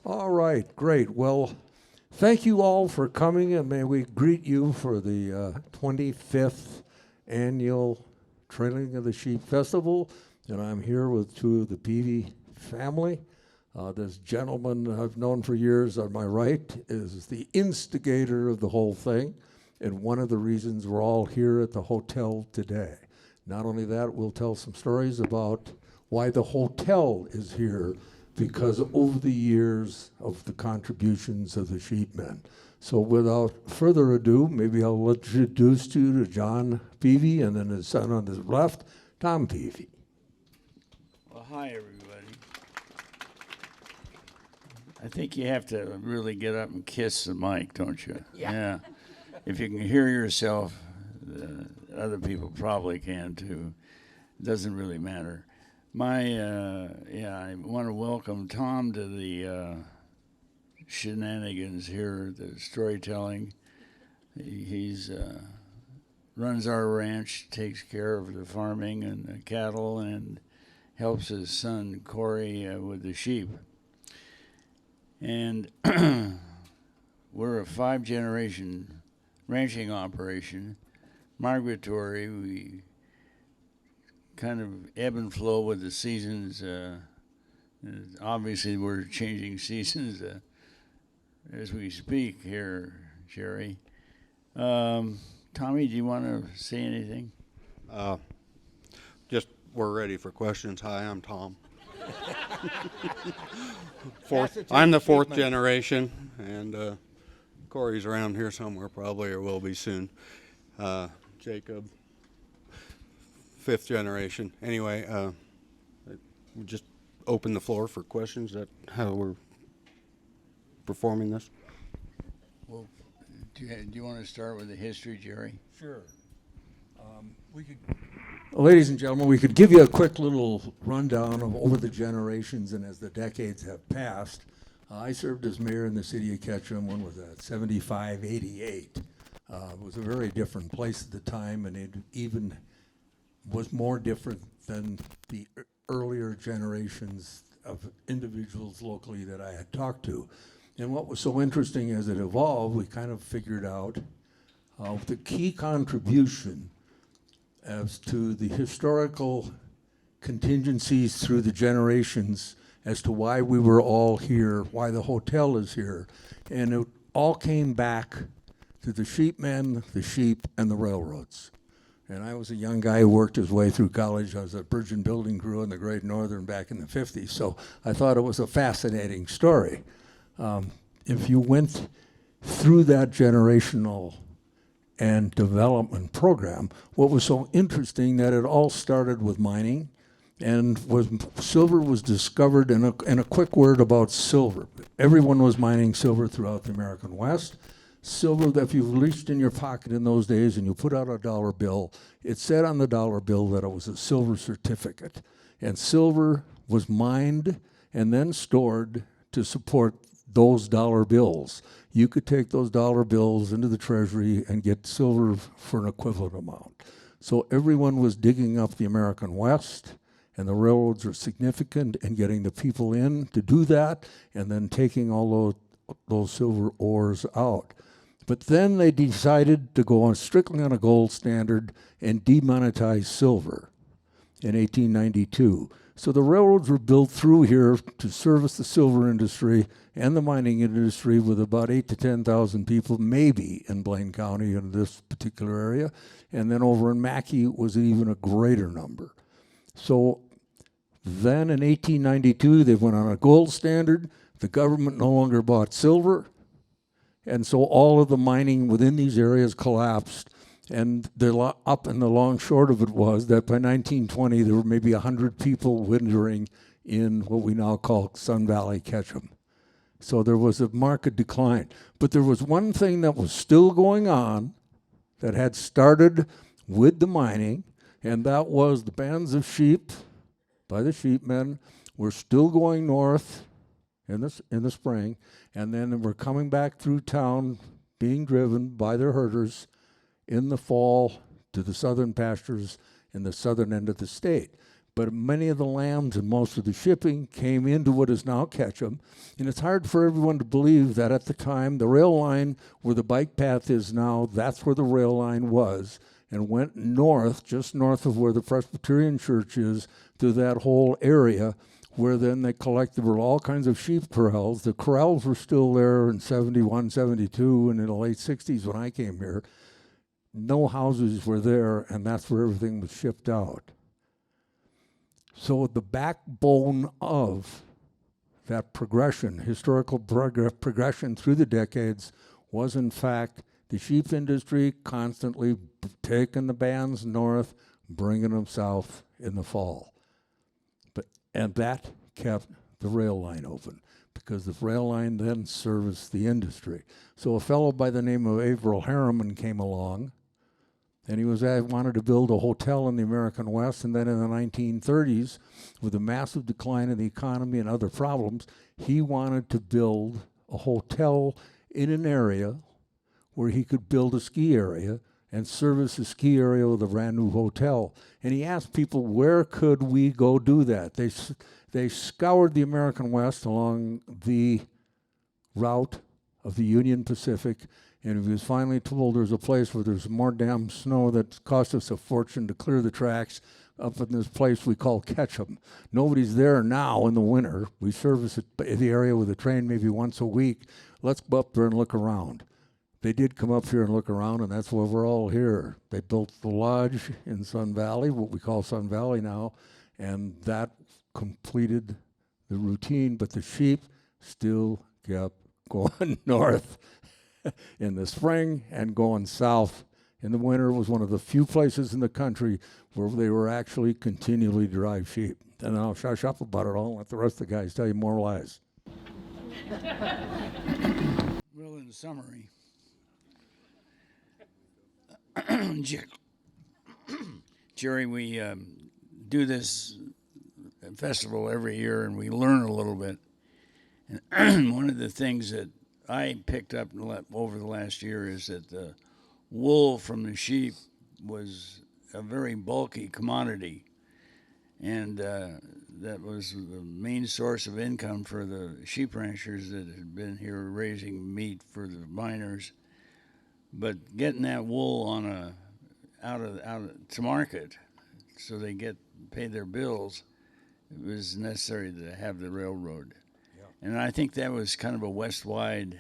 All right, great. Well, thank you all for coming, and may we greet you for the 25th annual Trailing of the Sheep Festival. And I'm here with two of the Peavy family. This gentleman I've known for years on my right is the instigator of the whole thing, and one of the reasons we're all here at the hotel today. Not only that, we'll tell some stories about why the hotel is here, because over the years of the contributions of the sheepmen. So without further ado, maybe I'll introduce you to John Peavy, and then his son on his left, Tom Peavy. Well, hi, everybody. I think you have to really get up and kiss the mic, don't you? Yeah. If you can hear yourself, other people probably can too. It doesn't really matter. I want to welcome Tom to the shenanigans here, the storytelling. He's runs our ranch, takes care of the farming and the cattle, and helps his son Corey with the sheep. And we're a 5-generation ranching operation, migratory. We kind of ebb and flow with the seasons. Obviously, we're changing seasons as we speak here, Jerry. Tommy, do you want to say anything? Just we're ready for questions. Hi, I'm Tom. I'm the fourth generation, and Corey's around here somewhere probably, or will be soon. Jacob, 5th generation. Anyway, we just open the floor for questions. That how we're performing this. Well, do you want to start with the history, Jerry? Sure. Ladies and gentlemen, we could give you a quick little rundown of over the generations and as the decades have passed. I served as mayor in the city of Ketchum. When was that? 75, 88. It was a very different place at the time, and it even was more different than the earlier generations of individuals locally that I had talked to. And what was so interesting as it evolved, we kind of figured out the key contribution as to the historical contingencies through the generations as to why we were all here, why the hotel is here. And it all came back to the sheepmen, the sheep, and the railroads. And I was a young guy who worked his way through college. I was a bridge and building crew in the Great Northern back in the 50s, so I thought it was a fascinating story. If you went through that generational and development program, what was so interesting that it all started with mining, and silver was discovered. In a quick word about silver, everyone was mining silver throughout the American West. Silver, that if you reached in your pocket in those days and you put out a dollar bill, it said on the dollar bill that it was a silver certificate. And silver was mined and then stored to support those dollar bills. You could take those dollar bills into the treasury and get silver for an equivalent amount. So everyone was digging up the American West, and the railroads were significant in getting the people in to do that and then taking all those silver ores out. But then they decided to go on strictly on a gold standard and demonetize silver in 1892. So the railroads were built through here to service the silver industry and the mining industry with about 8,000 to 10,000 people, maybe in Blaine County in this particular area. And then over in Mackay it was even a greater number. So then in 1892, they went on a gold standard. The government no longer bought silver. And so all of the mining within these areas collapsed. And the up and the long short of it was that by 1920, there were maybe 100 people wintering in what we now call Sun Valley, Ketchum. So there was a marked decline. But there was one thing that was still going on that had started with the mining, and that was the bands of sheep by the sheepmen were still going north in the spring, and then were coming back through town, being driven by their herders in the fall to the southern pastures in the southern end of the state. but many of the lambs and most of the shipping came into what is now Ketchum. And it's hard for everyone to believe that at the time, the rail line where the bike path is now, that's where the rail line was, and went north, just north of where the Presbyterian Church is, to that whole area, where then they collected, there were all kinds of sheep corrals. The corrals were still there in 71, 72, and in the late 60s when I came here. No houses were there, and that's where everything was shipped out. So the backbone of that progression, historical progression through the decades, was in fact the sheep industry constantly taking the bands north, bringing them south in the fall. And that kept the rail line open, because the rail line then serviced the industry. So a fellow by the name of Averill Harriman came along, and he wanted to build a hotel in the American West, and then in the 1930s, with a massive decline in the economy and other problems, he wanted to build a hotel in an area where he could build a ski area and service a ski area with a brand new hotel. And he asked people, where could we go do that? They scoured the American West along the route of the Union Pacific, and he was finally told there's a place where there's more damn snow that cost us a fortune to clear the tracks up in this place we call Ketchum. Nobody's there now in the winter. We service the area with a train maybe once a week. Let's go up there and look around. They did come up here and look around, and that's why we're all here. They built the lodge in Sun Valley, what we call Sun Valley now, and that completed the routine, but the sheep still kept going north in the spring and going south in the winter. Was one of the few places in the country where they were actually continually drive sheep. And I'll shush up about it all and let the rest of the guys tell you more lies. Well, in summary, Jerry, we do this festival every year, and we learn a little bit. And one of the things that I picked up over the last year is that the wool from the sheep was a very bulky commodity, and that was the main source of income for the sheep ranchers that had been here raising meat for the miners. But getting that wool on out to market, so they pay their bills, it was necessary to have the railroad. And I think that was kind of a west-wide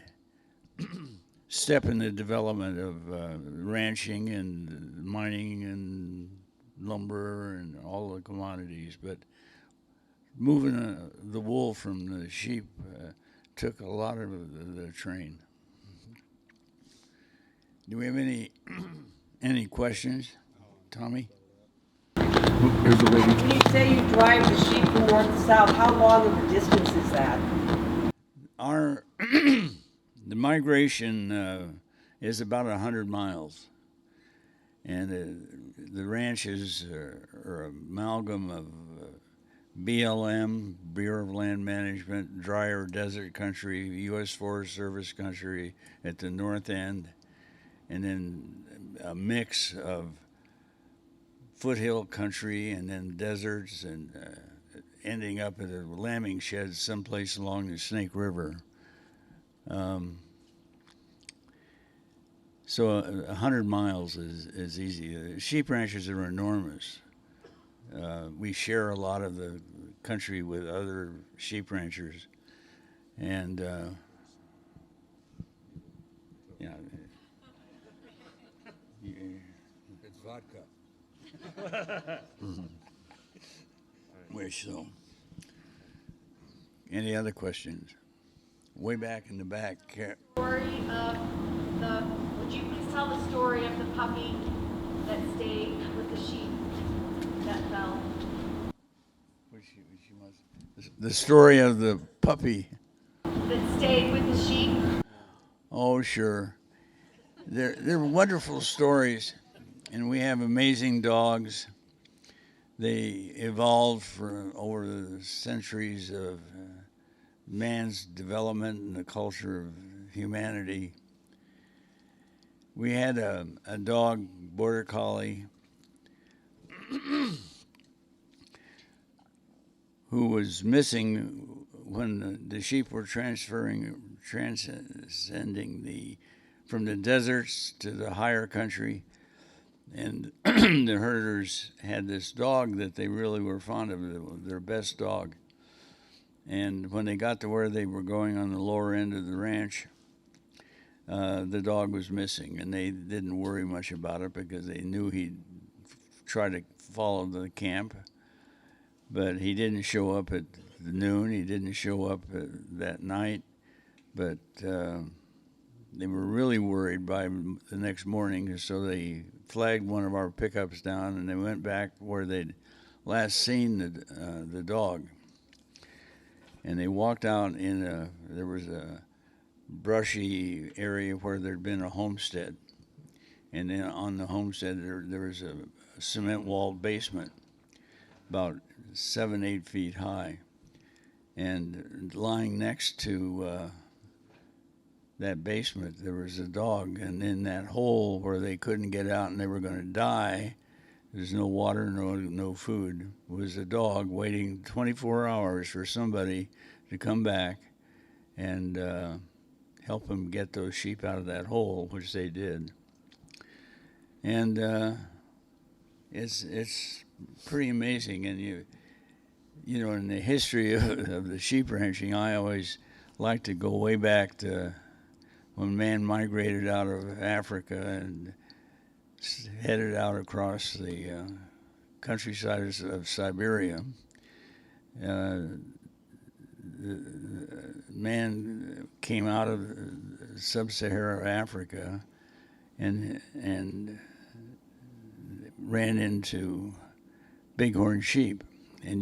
step in the development of ranching and mining and lumber and all the commodities. But moving the wool from the sheep took a lot of the train. Do we have any questions, Tommy? Here's the lady. When you say you drive the sheep from north to south, how long of a distance is that? The migration is about 100 miles, and the ranches are amalgam of BLM, Bureau of Land Management, dry or desert country, U.S. Forest Service country at the north end, and then a mix of foothill country and then deserts, and ending up at a lambing shed someplace along the Snake River. So 100 miles is easy. Sheep ranches are enormous. We share a lot of the country with other sheep ranchers, and yeah. It's vodka. Wish so. Any other questions? Way back in the back. Story of would you please tell the story of the puppy that stayed with the sheep that fell? The story of the puppy. That stayed with the sheep? Oh, sure. They're wonderful stories, and we have amazing dogs. They evolved over the centuries of man's development and the culture of humanity. We had a dog, border collie, who was missing when the sheep were transcending from the deserts to the higher country. And the herders had this dog that they really were fond of, their best dog. And when they got to where they were going on the lower end of the ranch, the dog was missing, and they didn't worry much about it because they knew he'd try to follow the camp. But he didn't show up at noon. He didn't show up that night. But they were really worried by the next morning, so they flagged one of our pickups down, and they went back where they'd last seen the dog. And they walked out there was a brushy area where there'd been a homestead. And then on the homestead, there was a cement-walled basement, about 7-8 feet high. And lying next to that basement, there was a dog. And in that hole where they couldn't get out and they were going to die, there's no water, no food, was a dog waiting 24 hours for somebody to come back and help them get those sheep out of that hole, which they did. And it's pretty amazing. And you know, in the history of the sheep ranching, I always like to go way back to when man migrated out of Africa and headed out across the countryside of Siberia. Man came out of sub-Saharan Africa and ran into bighorn sheep, and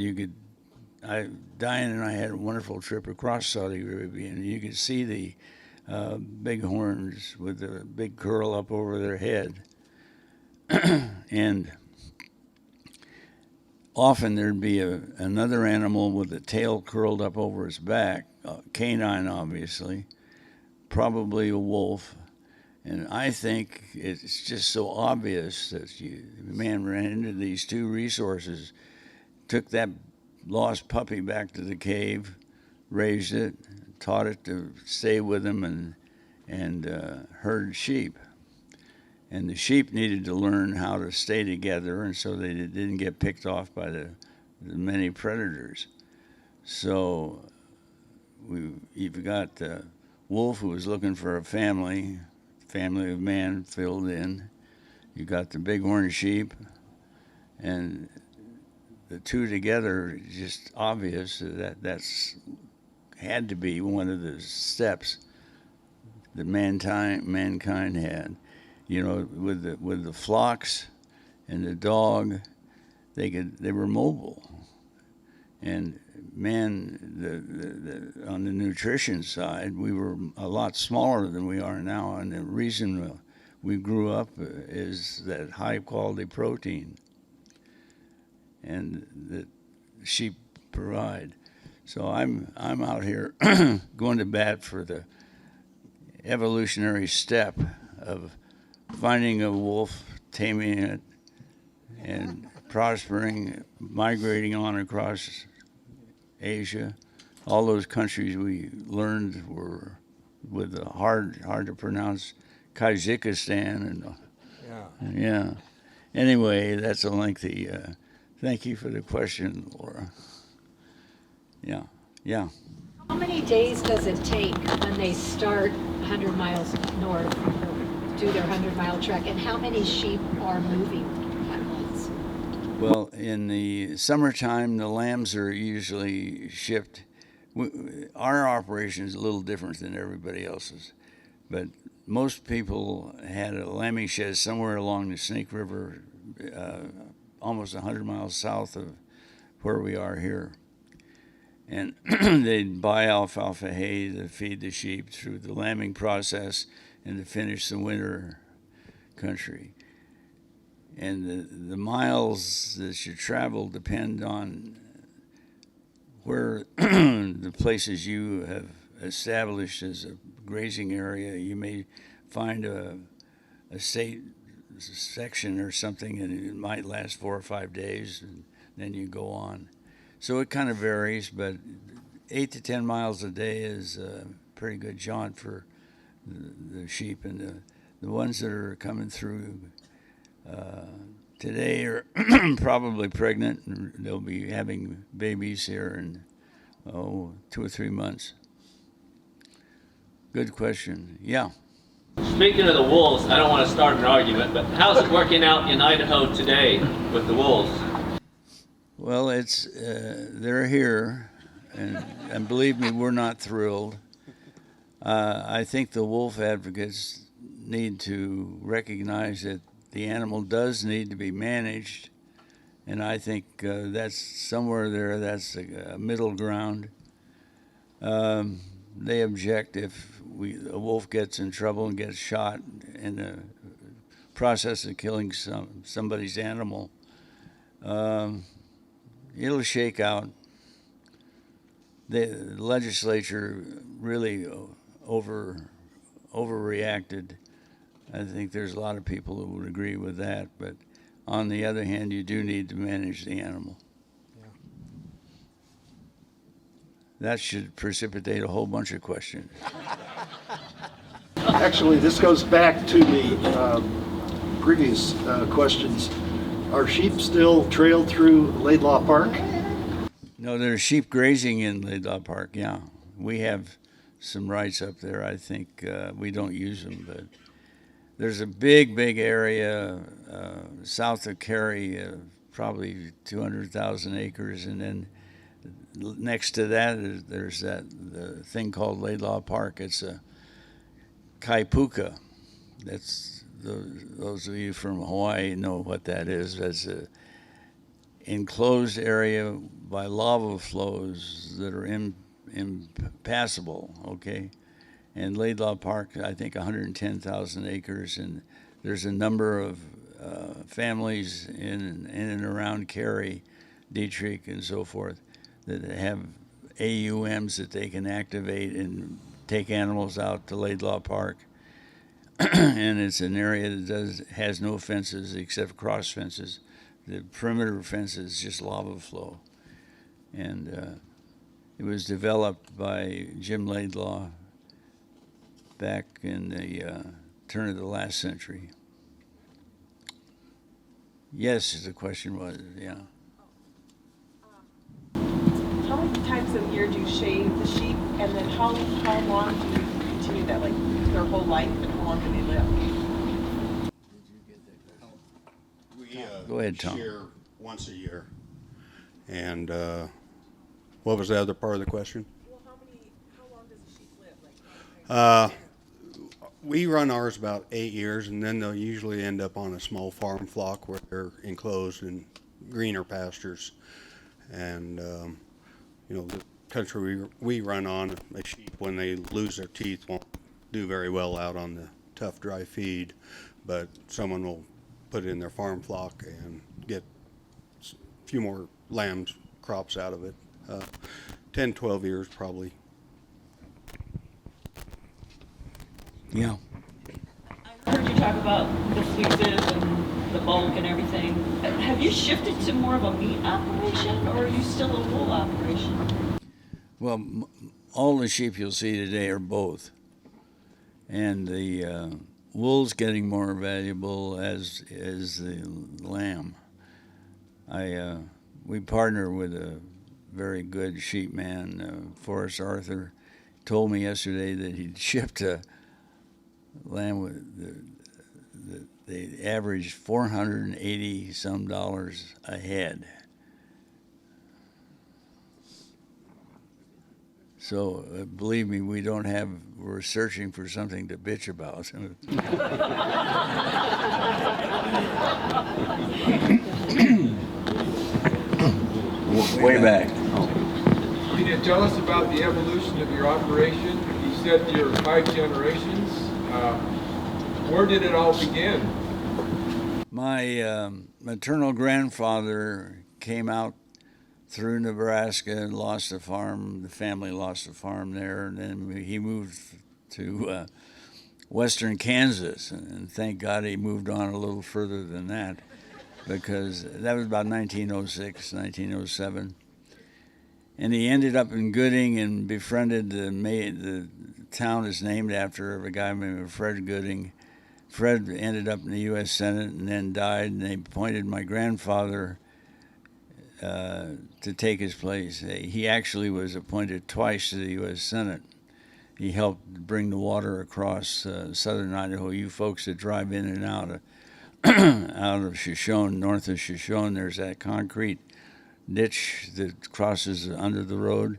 Diane and I had a wonderful trip across Saudi Arabia, and you could see the bighorns with the big curl up over their head. And often there'd be another animal with the tail curled up over its back, canine obviously, probably a wolf. And I think it's just so obvious that man ran into these two resources, took that lost puppy back to the cave, raised it, taught it to stay with him and herd sheep. And the sheep needed to learn how to stay together, and so they didn't get picked off by the many predators. So you've got the wolf who was looking for a family of man filled in. You got the bighorn sheep, and the two together, just obvious that's had to be one of the steps that mankind had. You know, with the flocks and the dog, they were mobile, and man, on the nutrition side, we were a lot smaller than we are now, and the reason we grew up is that high quality protein, and that sheep provide. So I'm out here going to bat for the evolutionary step of finding a wolf, taming it, and prospering, migrating on across Asia. All those countries we learned were with the hard to pronounce Kazakhstan and yeah. Anyway, that's a lengthy. Thank you for the question, Laura. Yeah. How many days does it take when they start 100 miles north, do their 100-mile trek, and how many sheep are moving at once? Well, in the summertime, the lambs are usually shipped. Our operation is a little different than everybody else's, but most people had a lambing shed somewhere along the Snake River, almost 100 miles south of where we are here. And they'd buy alfalfa hay to feed the sheep through the lambing process and to finish the winter country. And the miles that you travel depend on where the places you have established as a grazing area. You may find a state section or something, and it might last 4 or 5 days, and then you go on. So it kind of varies, but 8 to 10 miles a day is a pretty good jaunt for the sheep. And the ones that are coming through today are probably pregnant, and they'll be having babies here in 2 or 3 months. Good question. Yeah. Speaking of the wolves, I don't want to start an argument, but how's it working out in Idaho today with the wolves? Well, it's they're here, and believe me, we're not thrilled. I think the wolf advocates need to recognize that the animal does need to be managed, and I think that's somewhere there. That's a middle ground. They object if a wolf gets in trouble and gets shot in the process of killing somebody's animal. It'll shake out. The legislature really overreacted. I think there's a lot of people who would agree with that, but on the other hand, you do need to manage the animal. That should precipitate a whole bunch of questions. Actually, this goes back to the previous questions. Are sheep still trailed through Laidlaw Park? No, there's sheep grazing in Laidlaw Park, yeah. We have some rights up there. I think we don't use them, but there's a big area south of Cary, probably 200,000 acres, and then next to that there's the thing called Laidlaw Park. It's a kaipuka. That's those of you from Hawaii know what that is. That's a enclosed area by lava flows that are impassable. Okay, and Laidlaw Park, I think 110,000 acres, and there's a number of families in and around Cary, Dietrich, and so forth that have AUMs that they can activate and take animals out to Laidlaw Park. And it's an area that has no fences except cross fences. The perimeter fence is just lava flow. And it was developed by Jim Laidlaw back in the turn of the last century. Yes, the question was, yeah. How many times a year do you shave the sheep, and then how long do you continue that, like their whole life, and how long do they live? We Go ahead, Tom. shear once a year. And what was the other part of the question? Well, how long does a sheep live? We run ours about 8 years, and then they'll usually end up on a small farm flock where they're enclosed in greener pastures. And the country we run on, a sheep, when they lose their teeth, won't do very well out on the tough, dry feed. But someone will put it in their farm flock and get a few more lambs crops out of it. 10, 12 years probably. Yeah. I heard you talk about the fleeces and the bulk and everything. Have you shifted to more of a meat operation, or are you still a wool operation? Well, all the sheep you'll see today are both. And the wool's getting more valuable as the lamb. We partner with a very good sheep man, Forrest Arthur. Told me yesterday that he'd shipped a lamb with they averaged $480 some a head. So believe me, we're searching for something to bitch about. Way back. Can you tell us about the evolution of your operation? You said you're 5 generations. Where did it all begin? My maternal grandfather came out through Nebraska and lost a farm. The family lost a farm there, and then he moved to western Kansas. And thank God he moved on a little further than that, because that was about 1906, 1907. And he ended up in Gooding and befriended the town is named after a guy named Fred Gooding. Fred ended up in the U.S. Senate and then died, and they appointed my grandfather to take his place. He actually was appointed twice to the U.S. Senate. He helped bring the water across southern Idaho. You folks that drive in and out of out of Shoshone, north of Shoshone, there's that concrete ditch that crosses under the road.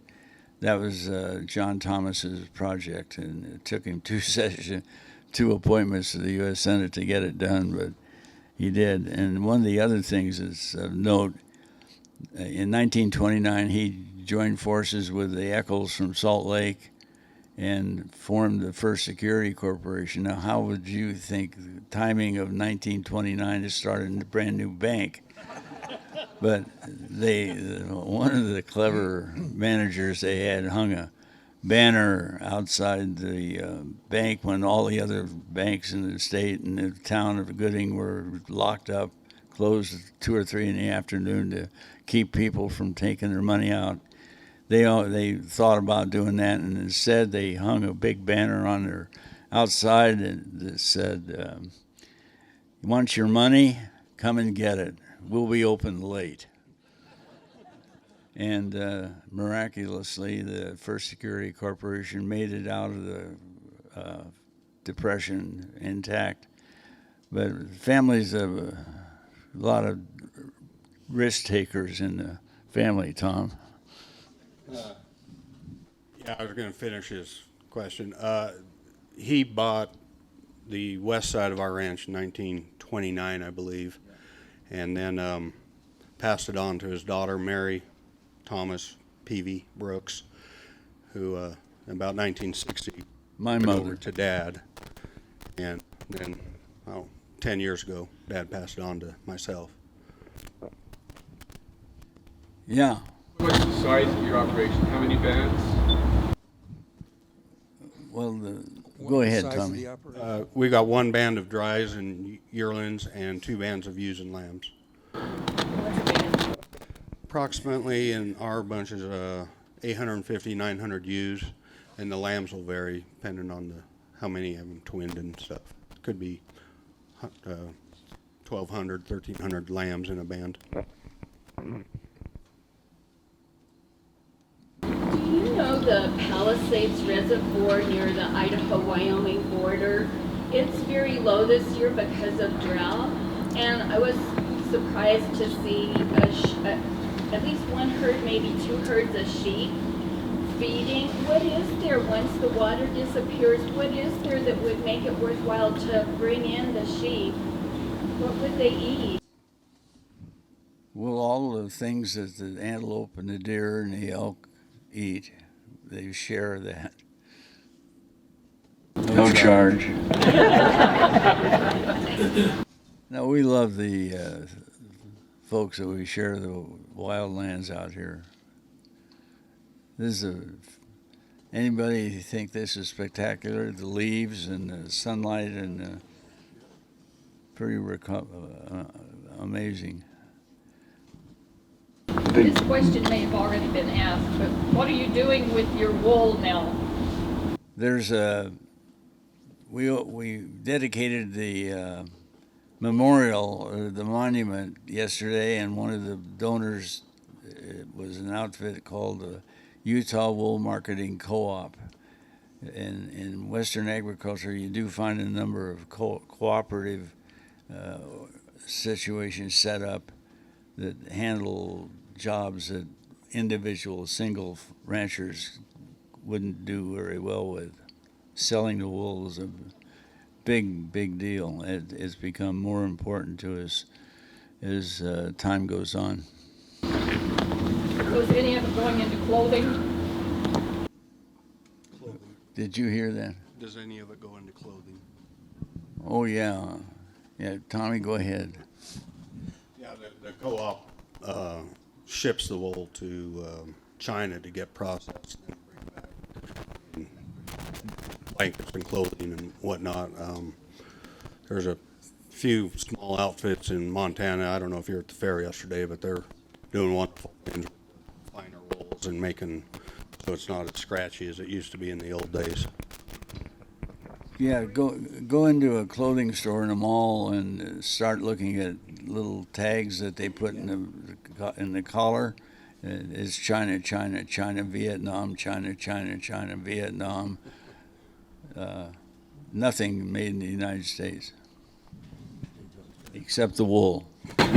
That was John Thomas's project, and it took him two appointments to the U.S. Senate to get it done, but he did. And one of the other things is of note, in 1929, he joined forces with the Eccles from Salt Lake and formed the First Security Corporation. Now, how would you think the timing of 1929 to start a brand new bank? But one of the clever managers they had hung a banner outside the bank when all the other banks in the state and the town of Gooding were locked up, closed at 2 or 3 in the afternoon to keep people from taking their money out. They thought about doing that, and instead they hung a big banner on their outside that said, "You want your money? Come and get it. We'll be open late." And miraculously, the First Security Corporation made it out of the Depression intact. But families have a lot of risk takers in the family, Tom. Yeah, I was going to finish his question. He bought the west side of our ranch in 1929, I believe, and then passed it on to his daughter, Mary Thomas Peavy Brooks, who about 1960 My went mother. over to Dad, and then 10 years ago, Dad passed it on to myself. Yeah. What's the size of your operation? How many bands? Well, go ahead, Size of Tommy. the operation? We got 1 band of dries and yearlings and 2 bands of ewes and lambs. Approximately in our bunches, 850, 900 ewes, and the lambs will vary depending on how many of them twinned and stuff. Could be 1,200, 1,300 lambs in a band. Do you know the Palisades Reservoir near the Idaho-Wyoming border? It's very low this year because of drought, and I was surprised to see at least 1 herd, maybe 2 herds of sheep feeding. What is there once the water disappears? What is there that would make it worthwhile to bring in the sheep? What would they eat? Well, all the things that the antelope and the deer and the elk eat, they share that. No charge. No, we love the folks that we share the wildlands out here. Anybody think this is spectacular? The leaves and the sunlight and pretty amazing. This question may have already been asked, but what are you doing with your wool now? There's we dedicated the memorial, or the monument, yesterday, and one of the donors was an outfit called the Utah Wool Marketing Co-op. In Western agriculture, you do find a number of cooperative situations set up that handle jobs that individual single ranchers wouldn't do very well with. Selling the wool is a big deal. It's become more important to us as time goes on. Was any of it going into clothing? Did you hear that? Does any of it go into clothing? Oh, yeah. Yeah, Tommy, go ahead. Yeah, the co-op ships the wool to China to get processed and bring back blankets and clothing and whatnot. There's a few small outfits in Montana. I don't know if you were at the fair yesterday, but they're doing wonderful things, finer wool chemicals and making so it's not as scratchy as it used to be in the old days. Yeah, go into a clothing store in a mall and start looking at little tags that they put in the collar. It's China, China, China, Vietnam, China, China, China, Vietnam. Nothing made in the United States, except the wool. Did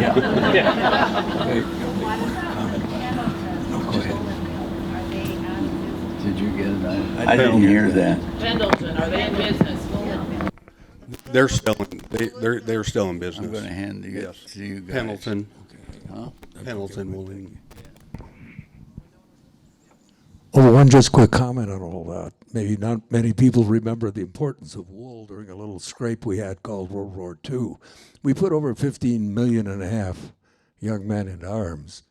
you get it? I didn't hear that. Pendleton, are they in business? They're still in business. I'm going to hand it Yes. to you guys. Pendleton. Huh? Pendleton Wooling. Oh, one just quick comment on all that. Maybe not many people remember the importance of wool during a little scrape we had called World War II. We put over 15 million and a half young men into arms,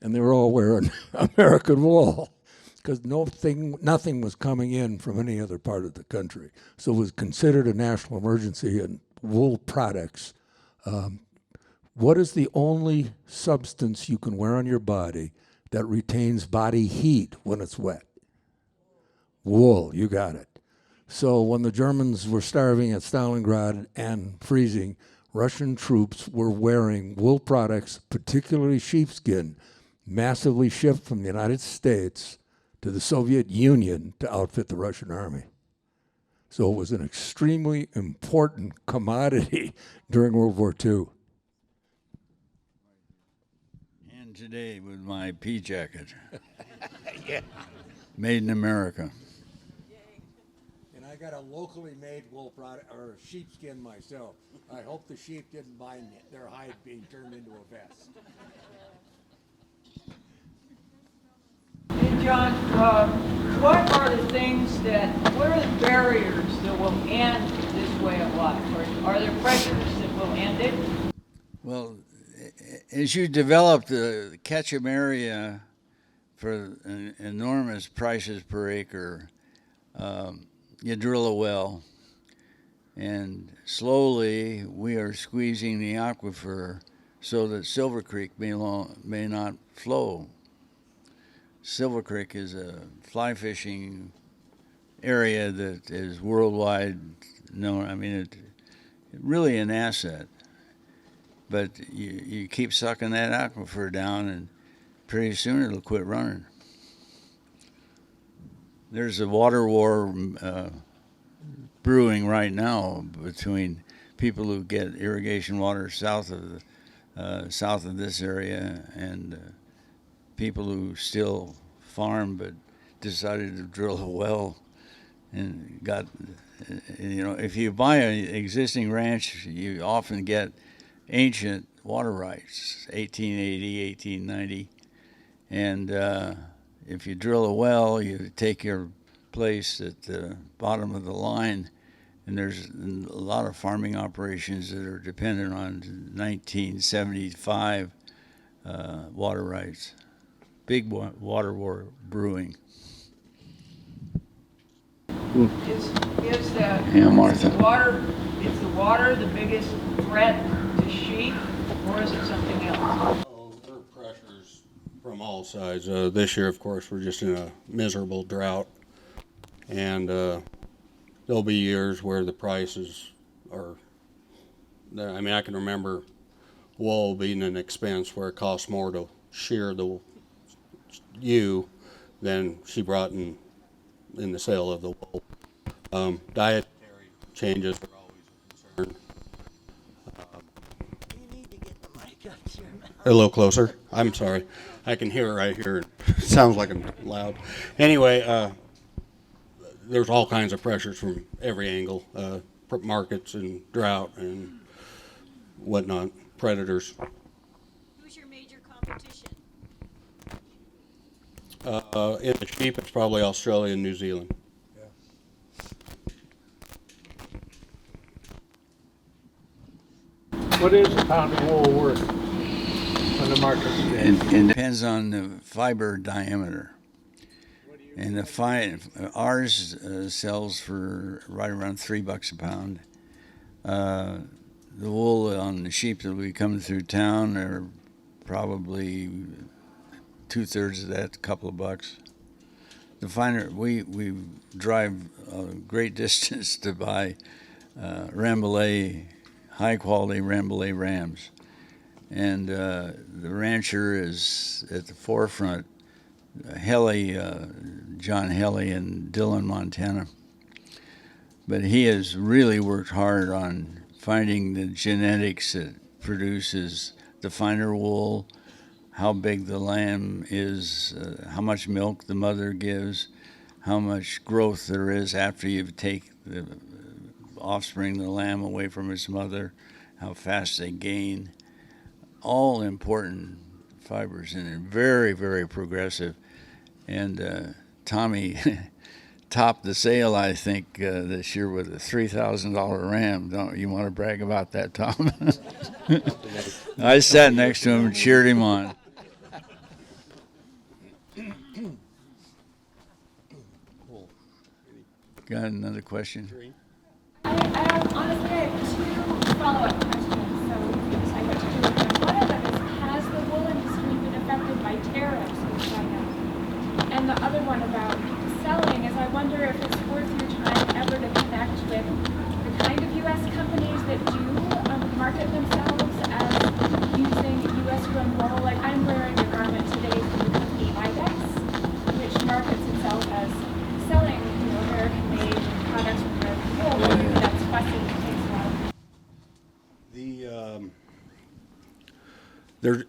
and they were all wearing American wool because nothing was coming in from any other part of the country. So it was considered a national emergency, and wool products. What is the only substance you can wear on your body that retains body heat when it's wet? Wool, you got it. So when the Germans were starving at Stalingrad and freezing, Russian troops were wearing wool products, particularly sheepskin, massively shipped from the United States to the Soviet Union to outfit the Russian army. So it was an extremely important commodity during World War II. And today with my pea jacket. Yeah. Made in America. And I got a locally made wool product, or sheepskin myself. I hope the sheep didn't mind their hide being turned into a vest. Hey, John, what are the things what are the barriers that will end this way of life? Or are there pressures that will end it? Well, as you develop the catchment area for enormous prices per acre, you drill a well, and slowly we are squeezing the aquifer so that Silver Creek may not flow. Silver Creek is a fly fishing area that is worldwide known. I mean, it really an asset. But you keep sucking that aquifer down, and pretty soon it'll quit running. There's a water war brewing right now between people who get irrigation water south of this area and people who still farm but decided to drill a well and got, if you buy an existing ranch, you often get ancient water rights, 1880, 1890. And if you drill a well, you take your place at the bottom of the line, and there's a lot of farming operations that are dependent on 1975 water rights. Big water war brewing. Is the Martha. Is the water the biggest threat to sheep, or is it something else? Oh, there are pressures from all sides. This year, of course, we're just in a miserable drought, and there'll be years where the prices are. I mean, I can remember wool being an expense where it costs more to shear the ewe than she brought in the sale of the wool. Dietary changes are always a concern. You need to get the mic up to your mouth. A little closer. I'm sorry. I can hear it right here. It sounds like I'm loud. Anyway, there's all kinds of pressures from every angle. Markets and drought and whatnot. Predators. Who's your major competition? In the sheep, it's probably Australia and New Zealand. What is a pound of wool worth on the market today? It depends on the fiber diameter. And ours sells for right around $3 a pound. The wool on the sheep that we come through town are probably 2/3 of that, a couple of bucks. The finer, we drive a great distance to buy Rambouillet, high quality Rambouillet rams. And the rancher is at the forefront, John Helly in Dillon, Montana. But he has really worked hard on finding the genetics that produces the finer wool, how big the lamb is, how much milk the mother gives, how much growth there is after you take the offspring, the lamb, away from its mother, how fast they gain. All important fibers in it. Very, very progressive. And Tommy topped the sale, I think, this year with a $3,000 ram. Don't you want to brag about that, Tom? I sat next to him and cheered him on. Got another question? Honestly, I have two follow-up questions, so you can decide what to do with them. One of them is, has the wool industry been affected by tariffs in China? And the other one about selling is, I wonder if it's worth your time ever to connect with the kind of U.S. companies that do market themselves as using U.S.-grown wool. Like, I'm wearing a garment today from the company Ibex, which markets itself as selling, American-made products from American wool. Maybe that's fussy and takes a while.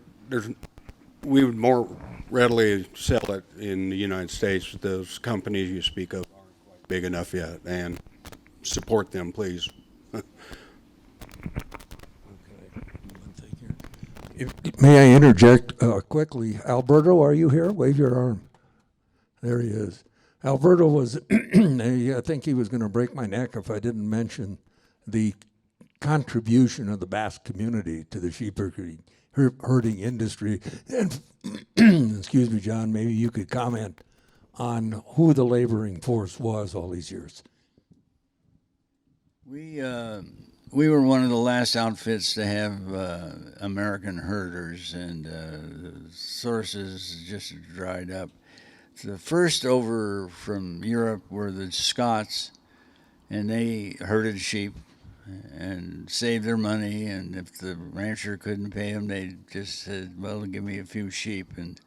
We would more readily sell it in the United States. Those companies you speak of aren't quite big enough yet, and support them, please. May I interject quickly? Alberto, are you here? Wave your arm. There he is. Alberto was, I think he was going to break my neck if I didn't mention the contribution of the Basque community to the sheep herding industry. And excuse me, John, maybe you could comment on who the laboring force was all these years. We were one of the last outfits to have American herders, and the sources just dried up. The first over from Europe were the Scots, and they herded sheep and saved their money, and if the rancher couldn't pay them, they just said, well, give me a few sheep, and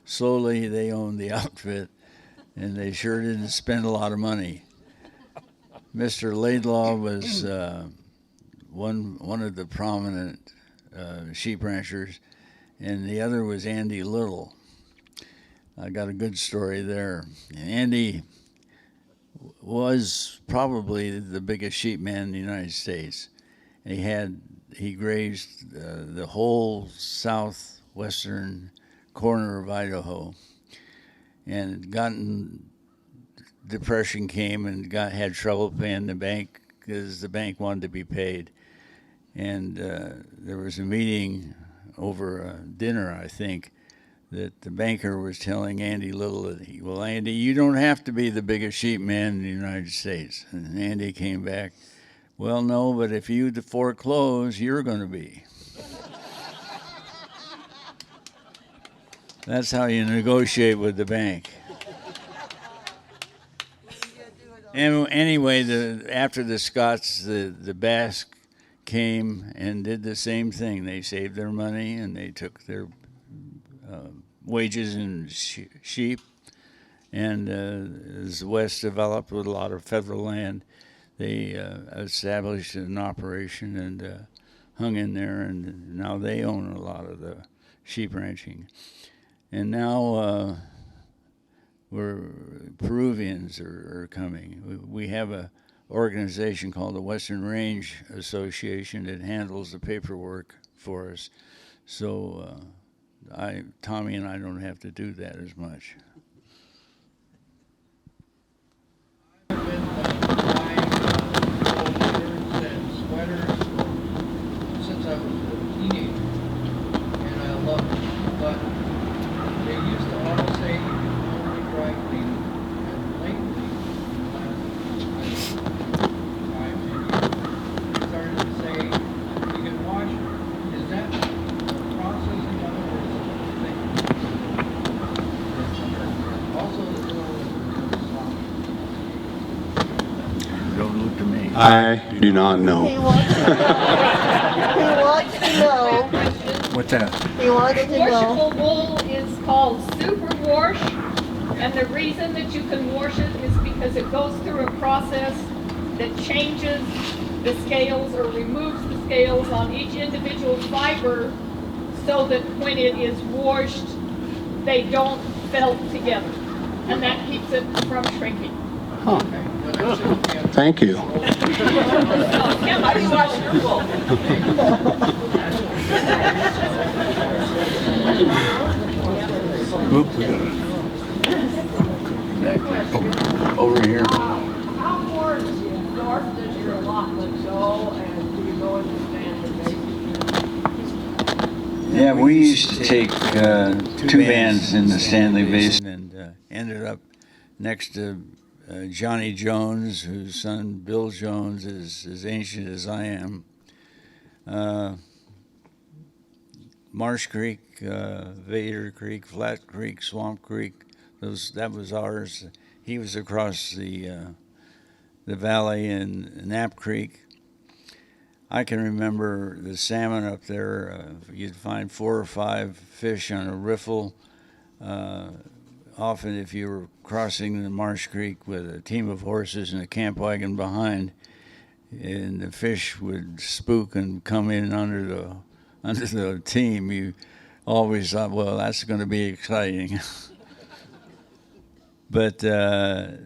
slowly they owned the outfit, and they sure didn't spend a lot of money. Mr. Laidlaw was one of the prominent sheep ranchers, and the other was Andy Little. I got a good story there. Andy was probably the biggest sheep man in the United States. He grazed the whole southwestern corner of Idaho, and depression came and had trouble paying the bank because the bank wanted to be paid. And there was a meeting over dinner, I think, that the banker was telling Andy Little that, well, Andy, you don't have to be the biggest sheep man in the United States. And Andy came back, well, no, but if you foreclose, you're going to be. That's how you negotiate with the bank. And anyway, after the Scots, the Basque came and did the same thing. They saved their money and they took their wages in sheep. And as the West developed with a lot of federal land, they established an operation and hung in there. And now they own a lot of the sheep ranching. And now Peruvians are coming. We have a organization called the Western Range Association that handles the paperwork for us. So Tommy and I don't have to do that as much. I've been buying shirts and sweaters since I was a teenager, and I love it. But they used to all say only dry clean, and lately, in the last 5-10 years, they started to say you can wash it. Is that a process? In other words, I do not know. He wants to know. What's that? He wants to know. Washable wool is called superwash, and the reason that you can wash it is because it goes through a process that changes the scales or removes the scales on each individual fiber so that when it is washed, they don't felt together. And that keeps it from shrinking. Huh. Thank you. Kim, how do you wash your wool? Oop, we got it. Over here. How far north does your allotment go, and do you go into standard basin? Yeah, we used to take two bands in the Stanley Basin and ended up next to Johnny Jones, whose son Bill Jones is as ancient as I am. Marsh Creek, Vader Creek, Flat Creek, Swamp Creek, that was ours. He was across the valley in Knapp Creek. I can remember the salmon up there. You'd find 4 or 5 fish on a riffle. Often if you were crossing the Marsh Creek with a team of horses and a camp wagon behind, and the fish would spook and come in under the team, you always thought, well, that's going to be exciting. But the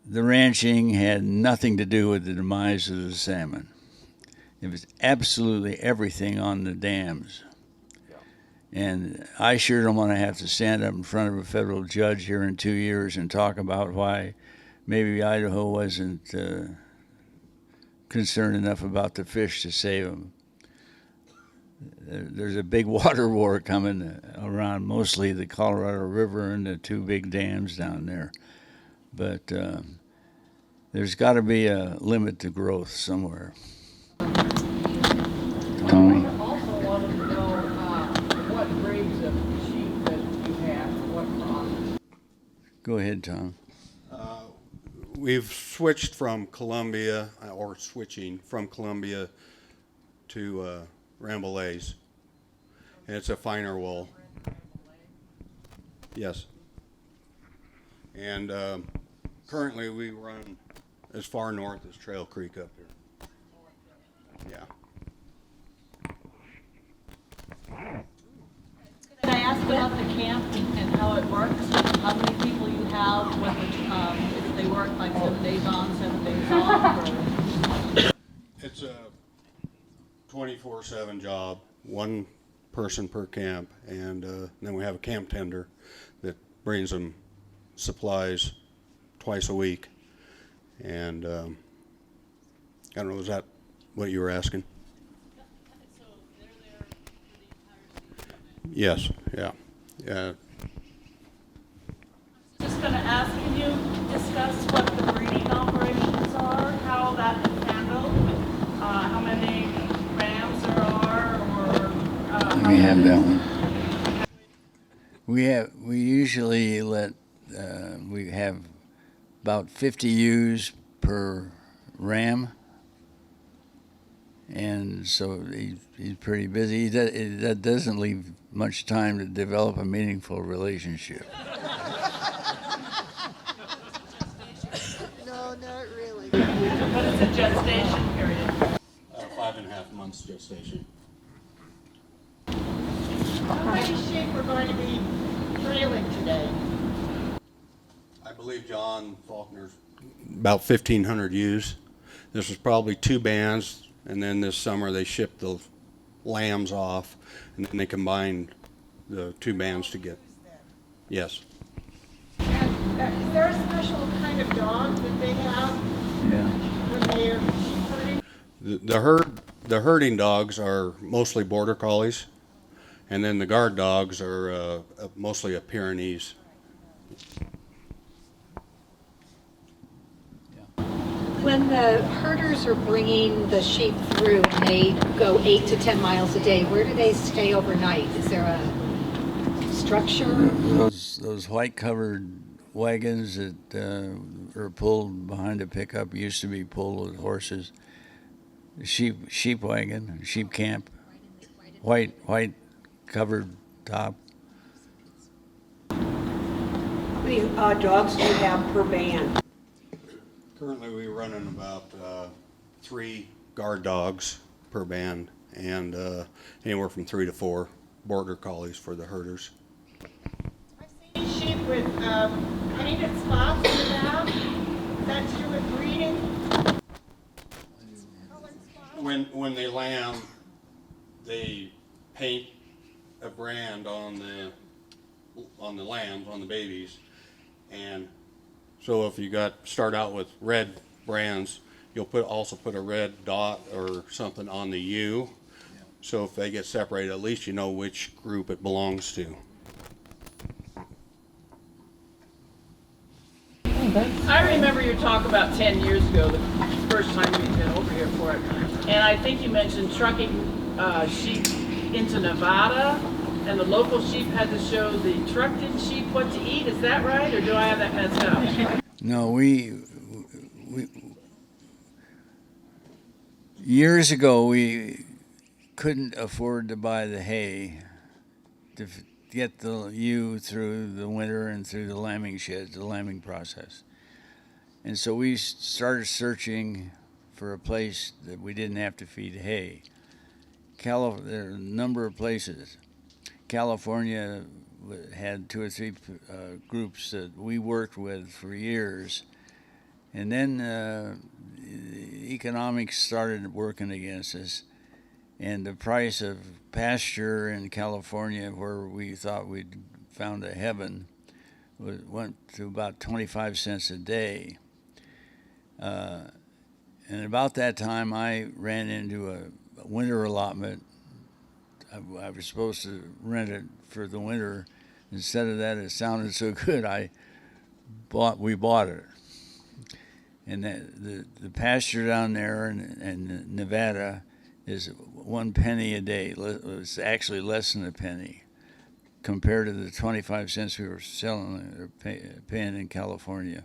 ranching had nothing to do with the demise of the salmon. It was absolutely everything on the dams. And I sure don't want to have to stand up in front of a federal judge here in 2 years and talk about why maybe Idaho wasn't concerned enough about the fish to save them. There's a big water war coming around, mostly the Colorado River and the 2 big dams down there. But there's got to be a limit to growth somewhere. Tommy? I also wanted to know what breeds of sheep that you have, what crosses. Go ahead, Tom. We've switched from Columbia, or switching from Columbia to Rambouillets. And it's a finer wool. Yes. And currently we run as far north as Trail Creek up here. Yeah. Can I ask about the camp and how it works? How many people you have, whether if they work like 7 days on, 7 days off? Or? It's a 24/7 job, 1 person per camp, and then we have a camp tender that brings them supplies twice a week. And I don't know, is that what you were asking? Yes, yeah. Just going to ask, can you discuss what the breeding operations are, how that is handled, how many rams there are, or We have that one. We usually we have about 50 ewes per ram, and so he's pretty busy. That doesn't leave much time to develop a meaningful relationship. No, not really. what is the gestation period? 5.5 months gestation. How many sheep are going to be trailing today? I believe John Faulkner's about 1,500 ewes. This was probably 2 bands, and then this summer they shipped the lambs off, and then they combined the 2 bands to get. Yes. And is there a special kind of dog that they have Yeah. when they are sheep herding? The herding dogs are mostly border collies, and then the guard dogs are mostly a Pyrenees. When the herders are bringing the sheep through and they go 8 to 10 miles a day, where do they stay overnight? Is there a structure? Those white covered wagons that are pulled behind a pickup. Used to be pulled with horses. Sheep wagon, sheep camp, white covered top. How many dogs do you have per band? Currently, we're running about 3 guard dogs per band, and anywhere from 3 to 4 border collies for the herders. Sheep with painted spots in the back. That's to do with breeding. When they lamb, they paint a brand on the lambs, on the babies, and so if you start out with red brands, you'll also put a red dot or something on the ewe. So if they get separated, at least you know which group it belongs to. I remember your talk about 10 years ago, the first time you'd been over here for it. And I think you mentioned trucking sheep into Nevada, and the local sheep had to show the trucked-in sheep what to eat. Is that right, or do I have that messed up? No, we years ago we couldn't afford to buy the hay to get the ewe through the winter and through the lambing sheds, the lambing process. And so we started searching for a place that we didn't have to feed hay. There are a number of places. California had 2 or 3 groups that we worked with for years. And then economics started working against us. And the price of pasture in California, where we thought we'd found a heaven, went to about 25 cents a day. And about that time, I ran into a winter allotment. I was supposed to rent it for the winter. Instead of that, it sounded so good, we bought it. And the pasture down there in Nevada is 1 penny a day. It's actually less than a penny compared to the 25 cents we were selling or paying in California,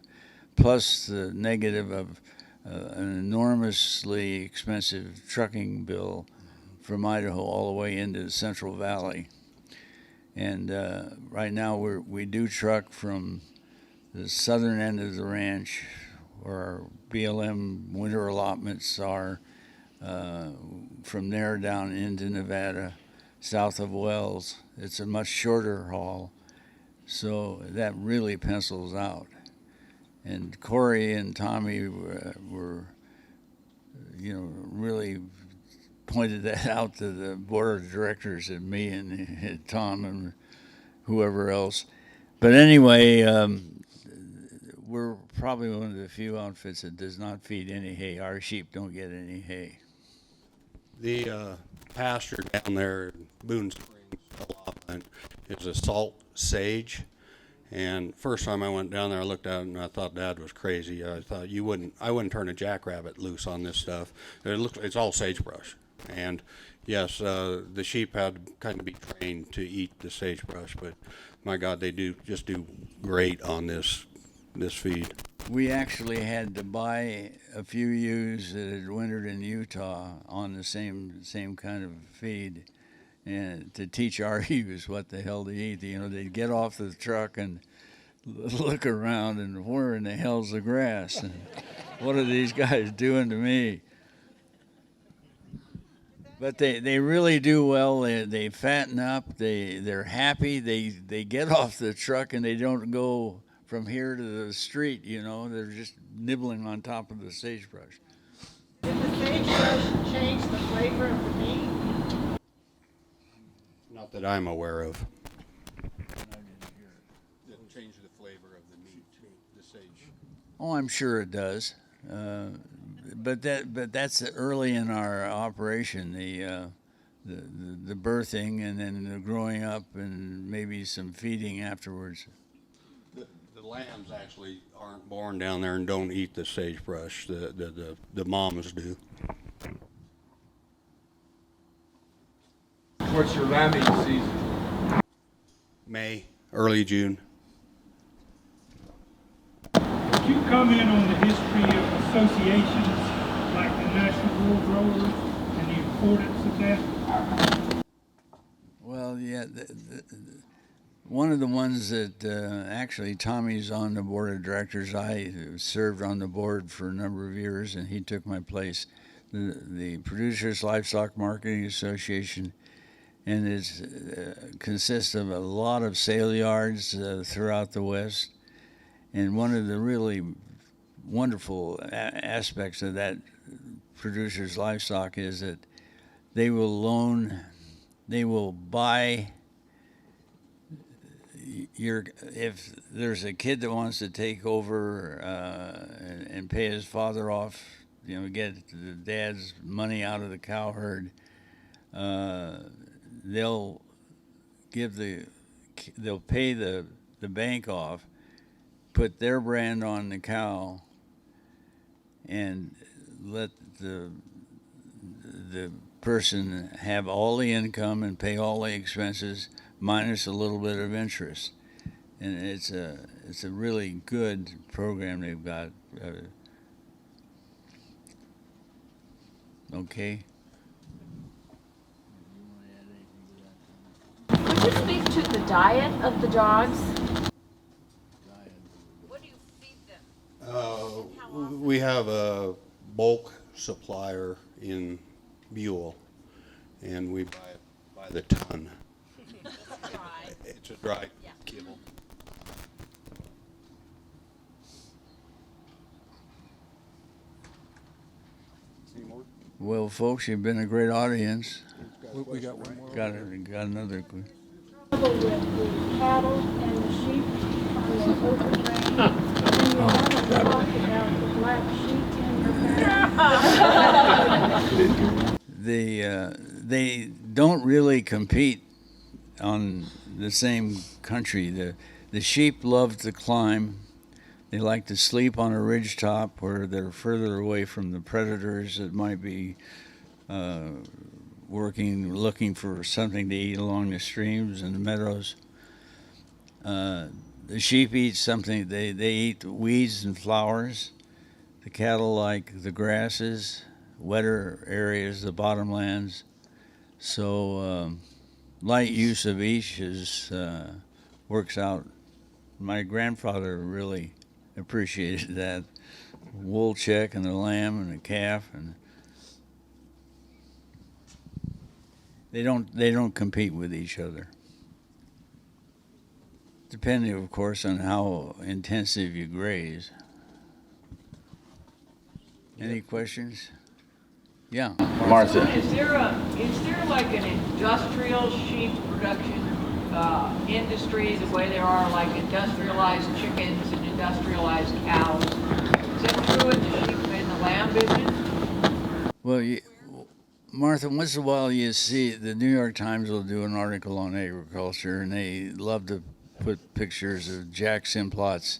plus the negative of an enormously expensive trucking bill from Idaho all the way into the Central Valley. And right now we do truck from the southern end of the ranch, where our BLM winter allotments are, from there down into Nevada, south of Wells. It's a much shorter haul, so that really pencils out. And Corey and Tommy were really pointed that out to the board of directors and me and Tom and whoever else. But anyway, we're probably one of the few outfits that does not feed any hay. Our sheep don't get any hay. The pasture down there in Boone Springs allotment is a salt sage. And first time I went down there, I looked at it and I thought Dad was crazy. I thought I wouldn't turn a jackrabbit loose on this stuff. It's all sagebrush. And yes, the sheep had to kind of be trained to eat the sagebrush, but my God, they do great on this feed. We actually had to buy a few ewes that had wintered in Utah on the same kind of feed, and to teach our ewes what the hell to eat. They'd get off the truck and look around and where in the hell's the grass? And what are these guys doing to me? But they really do well. They fatten up. They're happy. They get off the truck and they don't go from here to the street. They're just nibbling on top of the sagebrush. Did the sagebrush change the flavor of the meat? Not that I'm aware of. Didn't change the flavor of the meat, the sage. Oh, I'm sure it does. But that's early in our operation, the birthing and then the growing up and maybe some feeding afterwards. The lambs actually aren't born down there and don't eat the sagebrush. The mamas do. What's your lambing season? May, early June. Could you comment on the history of associations like the National Wool Growers and the importance of that? Well, yeah, one of the ones that actually Tommy's on the board of directors. I served on the board for a number of years, and he took my place. The Producers Livestock Marketing Association, and it consists of a lot of sale yards throughout the West. And one of the really wonderful aspects of that Producers Livestock is that they will buy if there's a kid that wants to take over and pay his father off, get the dad's money out of the cow herd, they'll pay the bank off, put their brand on the cow, and let the person have all the income and pay all the expenses minus a little bit of interest. And it's a really good program they've got. Okay. Could you speak to the diet of the dogs? What do you feed them? We have a bulk supplier in Buell, and we buy it by the ton. It's a dry kibble. Any more? Well, folks, you've been a great audience. We got one more. Got another. Trouble with the cattle and the sheep on the open range. And you haven't talked about the black sheep in your They don't really compete on the same country. The sheep love to climb. They like to sleep on a ridge top where they're further away from the predators that might be looking for something to eat along the streams and the meadows. The sheep eat something, they eat weeds and flowers. The cattle like the grasses, wetter areas, the bottomlands. So light use of each works out. My grandfather really appreciated that. Wool check and the lamb and the calf, and they don't compete with each other. Depending, of course, on how intensive you graze. Any questions? Yeah, Martha. Is there like an industrial sheep production industry, the way there are like industrialized chickens and industrialized cows? Is that true in the sheep and the lamb business? Well, Martha, once in a while you see the New York Times will do an article on agriculture, and they love to put pictures of Jack Simplot's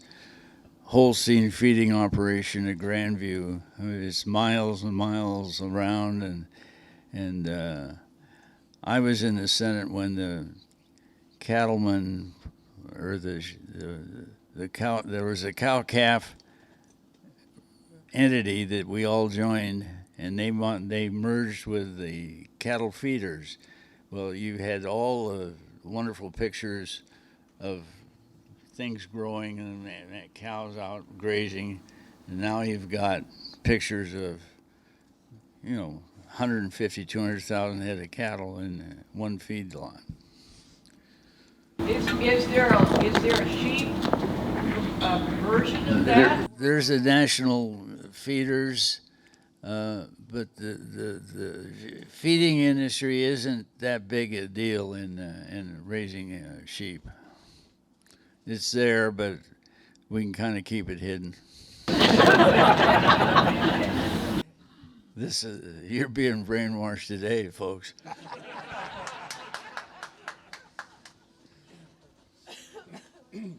Holstein feeding operation at Grandview. I mean, it's miles and miles around, and I was in the Senate when the cattlemen or the cow, there was a cow-calf entity that we all joined, and they merged with the cattle feeders. Well, you had all the wonderful pictures of things growing and cows out grazing, and now you've got pictures of 150, 200,000 head of cattle in one feed lot. Is there a sheep version of that? There's the national feeders, but the feeding industry isn't that big a deal in raising sheep. It's there, but we can kind of keep it hidden. You're being brainwashed today, folks. You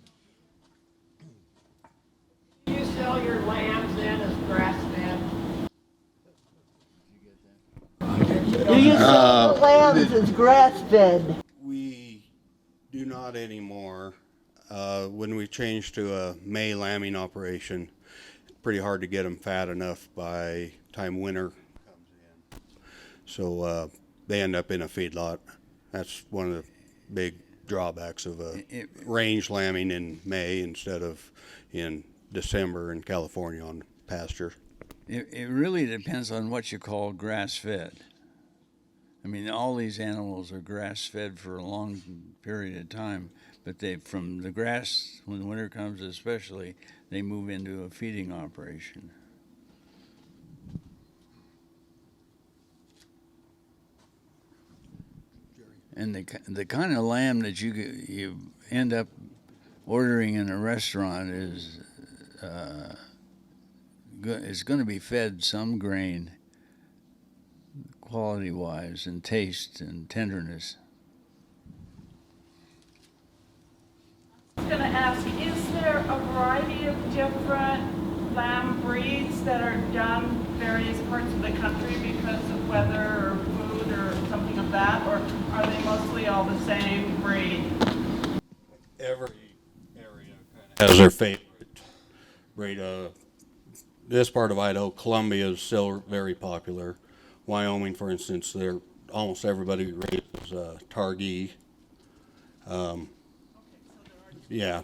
sell your lambs then as grass-fed? Do you sell the lambs as grass-fed? We do not anymore. When we changed to a May lambing operation, it's pretty hard to get them fat enough by time winter comes in. So they end up in a feedlot. That's one of the big drawbacks of range lambing in May instead of in December in California on pasture. It really depends on what you call grass-fed. I mean, all these animals are grass-fed for a long period of time, but from the grass, when winter comes especially, they move into a feeding operation. And the kind of lamb that you end up ordering in a restaurant is going to be fed some grain, quality-wise, and taste and tenderness. I was going to ask, is there a variety of different lamb breeds that are done various parts of the country because of weather or food or something of that, or are they mostly all the same breed? Every area kind of has their favorite breed. This part of Idaho, Columbia is still very popular. Wyoming, for instance, almost everybody raises Targhee. Yeah.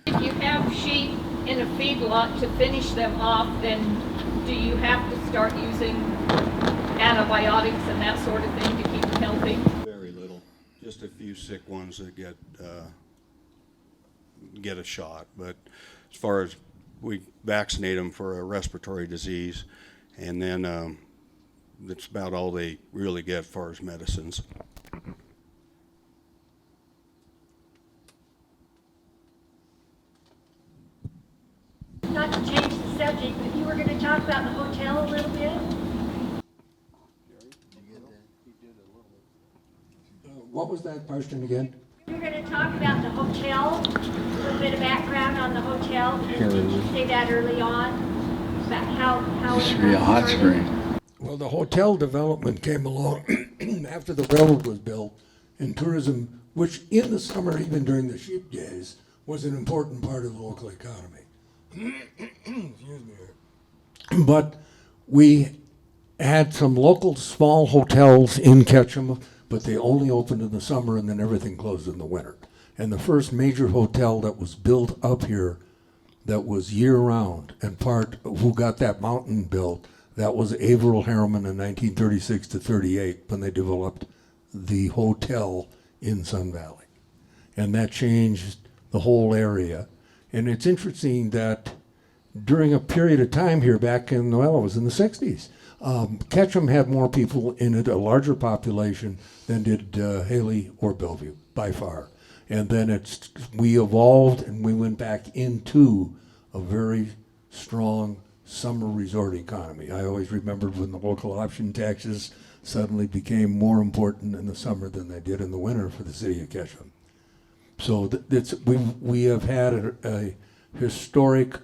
If you have sheep in a feedlot to finish them off, then do you have to start using antibiotics and that sort of thing to keep them healthy? Very little. Just a few sick ones that get a shot. But as far as we vaccinate them for a respiratory disease, and then that's about all they really get as far as medicines. Not to change the subject, but you were going to talk about the hotel a little bit? What was that question again? You were going to talk about the hotel, a little bit of background on the hotel. Did you say that early on? About how It should be a hot spring. Well, the hotel development came along after the railroad was built, and tourism, which in the summer, even during the sheep days, was an important part of the local economy. Excuse me. But we had some local small hotels in Ketchum, but they only opened in the summer and then everything closed in the winter. And the first major hotel that was built up here that was year-round, and part of who got that mountain built, that was Averill Harriman in 1936 to 38 when they developed the hotel in Sun Valley. And that changed the whole area. And it's interesting that during a period of time here back in, well, it was in the 60s, Ketchum had more people in it, a larger population than did Haley or Bellevue, by far. And then we evolved and we went back into a very strong summer resort economy. I always remembered when the local option taxes suddenly became more important in the summer than they did in the winter for the city of Ketchum. So we have had a historic,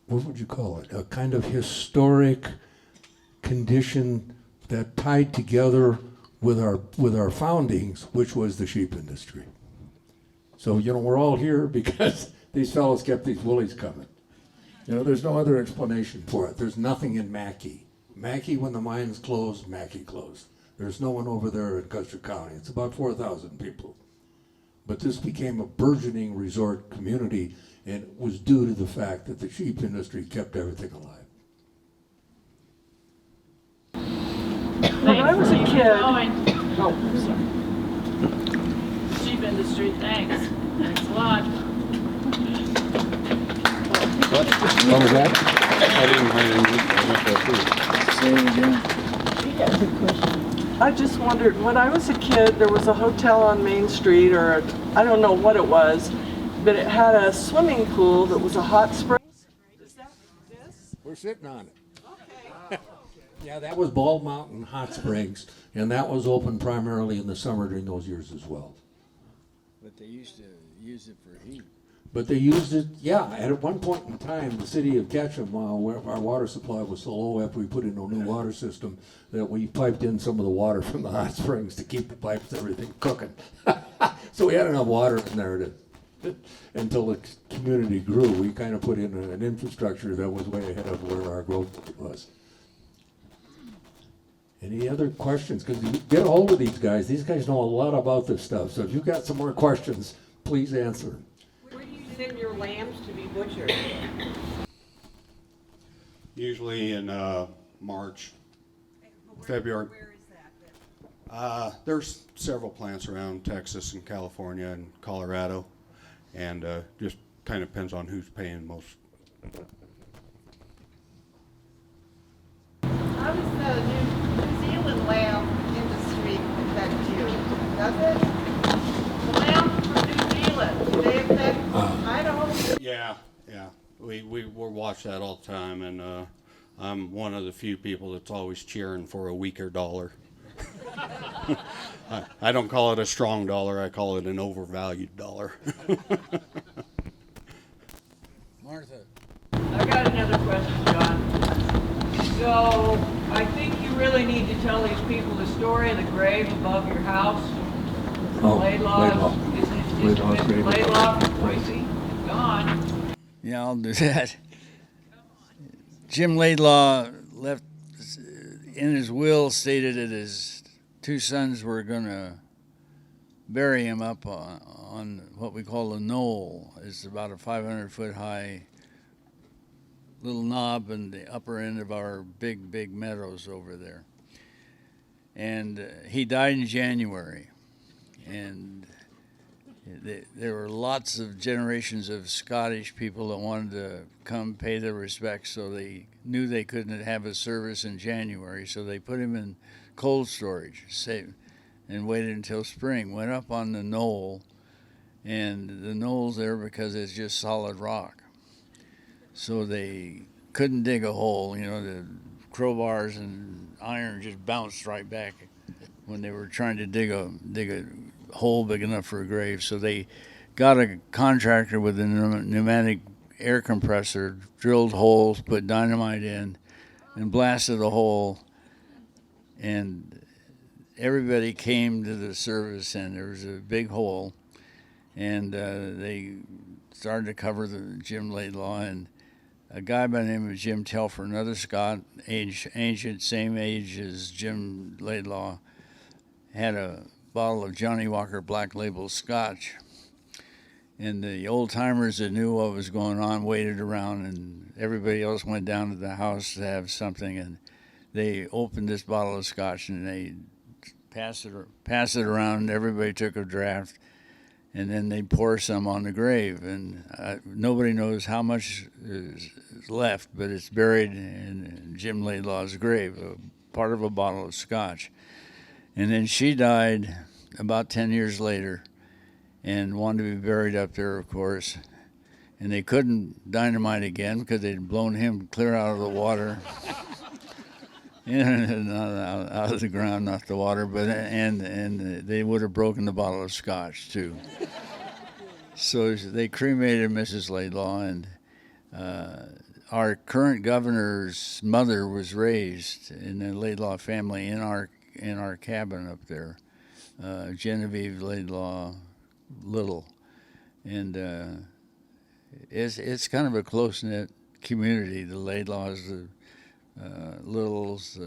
what would you call it? A kind of historic condition that tied together with our foundings, which was the sheep industry. So, we're all here because these fellows kept these woolies coming. There's no other explanation for it. There's nothing in Mackay. Mackay, when the mines closed, Mackay closed. There's no one over there in Custer County. It's about 4,000 people. But this became a burgeoning resort community, and it was due to the fact that the sheep industry kept everything alive. When I was a kid, sheep industry, thanks. Thanks a lot. What was that? Say it again. I just wondered, when I was a kid, there was a hotel on Main Street, or I don't know what it was, but it had a swimming pool that was a hot spring. Does that exist? We're sitting on it. Okay. Yeah, that was Bald Mountain Hot Springs, and that was open primarily in the summer during those years as well. But they used to use it for heat. But they used it, yeah, at one point in time, the city of Ketchum, where our water supply was so low after we put in a new water system, that we piped in some of the water from the hot springs to keep the pipes and everything cooking. So we had enough water in there to, until the community grew, we kind of put in an infrastructure that was way ahead of where our growth was. Any other questions? Because you get a hold of these guys. These guys know a lot about this stuff. So if you've got some more questions, please answer. Where do you send your lambs to be butchered? Usually in March, February. Where is that? There's several plants around Texas and California and Colorado, and just kind of depends on who's paying most. How does the New Zealand lamb industry affect you? Does it? The lambs from New Zealand, do they affect Idaho? Yeah. We watch that all the time, and I'm one of the few people that's always cheering for a weaker dollar. I don't call it a strong dollar, I call it an overvalued dollar. Martha. I've got another question, John. So, I think you really need to tell these people the story of the grave above your house. Laidlaw. Is it Mr. Laidlaw from Boise? Gone. Yeah, I'll do that. Jim Laidlaw left in his will, stated that his two sons were going to bury him up on what we call a knoll. It's about a 500-foot high little knob in the upper end of our big meadows over there. And he died in January. And there were lots of generations of Scottish people that wanted to come pay their respects, so they knew they couldn't have a service in January, so they put him in cold storage and waited until spring. Went up on the knoll, and the knoll's there because it's just solid rock. So they couldn't dig a hole. The crowbars and iron just bounced right back when they were trying to dig a hole big enough for a grave. So they got a contractor with a pneumatic air compressor, drilled holes, put dynamite in, and blasted a hole. And everybody came to the service, and there was a big hole. And they started to cover the Jim Laidlaw, and a guy by the name of Jim Telfer, another Scot, ancient, same age as Jim Laidlaw, had a bottle of Johnny Walker Black Label Scotch. And the old timers that knew what was going on waited around, and everybody else went down to the house to have something. And they opened this bottle of Scotch, and they passed it around, and everybody took a draft. And then they pour some on the grave, and nobody knows how much is left, but it's buried in Jim Laidlaw's grave, a part of a bottle of Scotch. And then she died about 10 years later and wanted to be buried up there, of course. And they couldn't dynamite again because they'd blown him clear out of the water. Out of the ground, not the water, but and they would have broken the bottle of Scotch too. So they cremated Mrs. Laidlaw, and our current governor's mother was raised in the Laidlaw family in our cabin up there, Genevieve Laidlaw Little, and it's kind of a close-knit community. The Laidlaws, the Littles,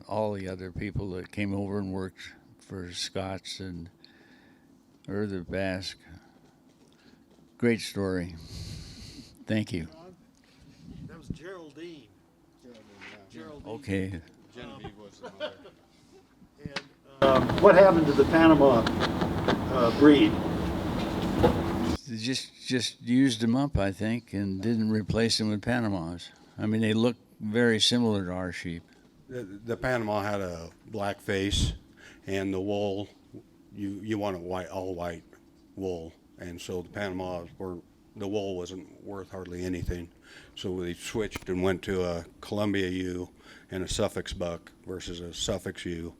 all the other people that came over and worked for Scots and the Basque. Great story. Thank you. That was Geraldine. Geraldine. Okay. Genevieve was the mother. And what happened to the Panama breed? They just used them up, I think, and didn't replace them with Panamas. I mean, they look very similar to our sheep. The Panama had a black face, and the wool, you want a white, all white wool, and so the Panamas the wool wasn't worth hardly anything, so they switched and went to a Columbia ewe and a Suffolk buck versus a Suffolk ewe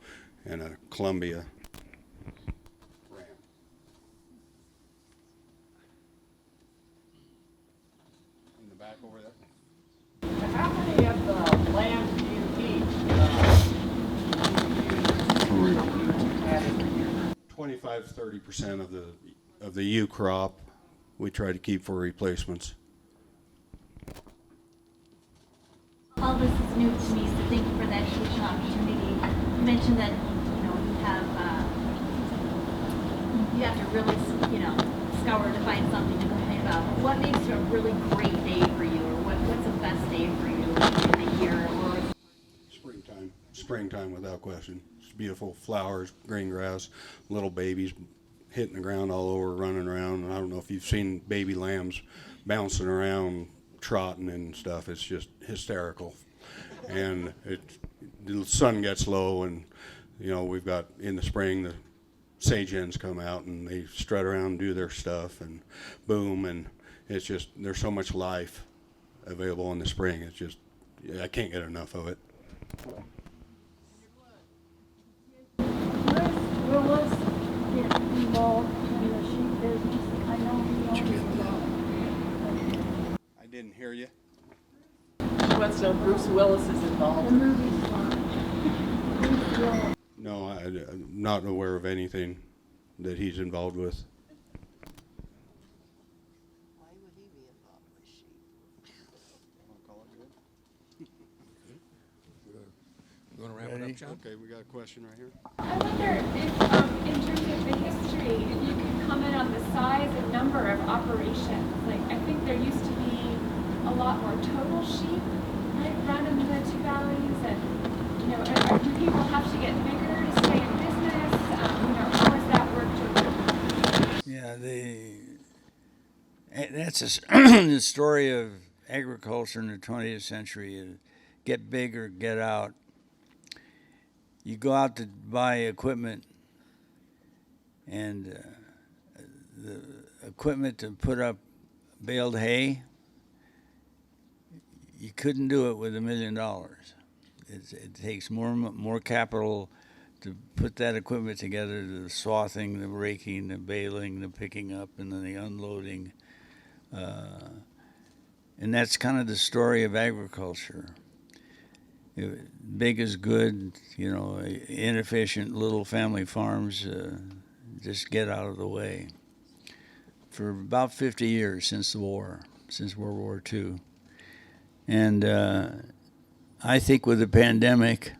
and a Columbia ram. 25 to 30% of the ewe crop we try to keep for replacements. All this is new to me, so thank you for the education opportunity. You mentioned that, you have to really, scour to find something to complain about. What makes a really great day for you, or what's the best day for you in the year? Or Springtime without question. It's beautiful flowers, green grass, little babies hitting the ground all over, running around. And I don't know if you've seen baby lambs bouncing around, trotting and stuff. It's just hysterical. And the sun gets low, and we've got in the spring the sage hens come out and they strut around and do their stuff and boom, and it's just, there's so much life available in the spring. It's just, I can't get enough of it. Where was involved in the sheep business? I know he owns a lot. I didn't hear you. She wants to know if Bruce Willis is involved. The movie star. Bruce Willis. No, I'm not aware of anything that he's involved with. Why would he be involved with sheep? You want to wrap it up, John? Okay, we got a question right here. I wonder if, in terms of the history, if you could comment on the size and number of operations. Like, I think there used to be a lot more total sheep, right, run in the two valleys, and do people have to get bigger to stay in business? How has that worked? Yeah, that's the story of agriculture in the 20th century. Get big or get out. You go out to buy equipment, and the equipment to put up baled hay, you couldn't do it with $1 million. It takes more capital to put that equipment together, the swathing, the raking, the baling, the picking up, and then the unloading. And that's kind of the story of agriculture. Big is good, inefficient little family farms just get out of the way. For about 50 years since the war, since World War II. And I think with the pandemic,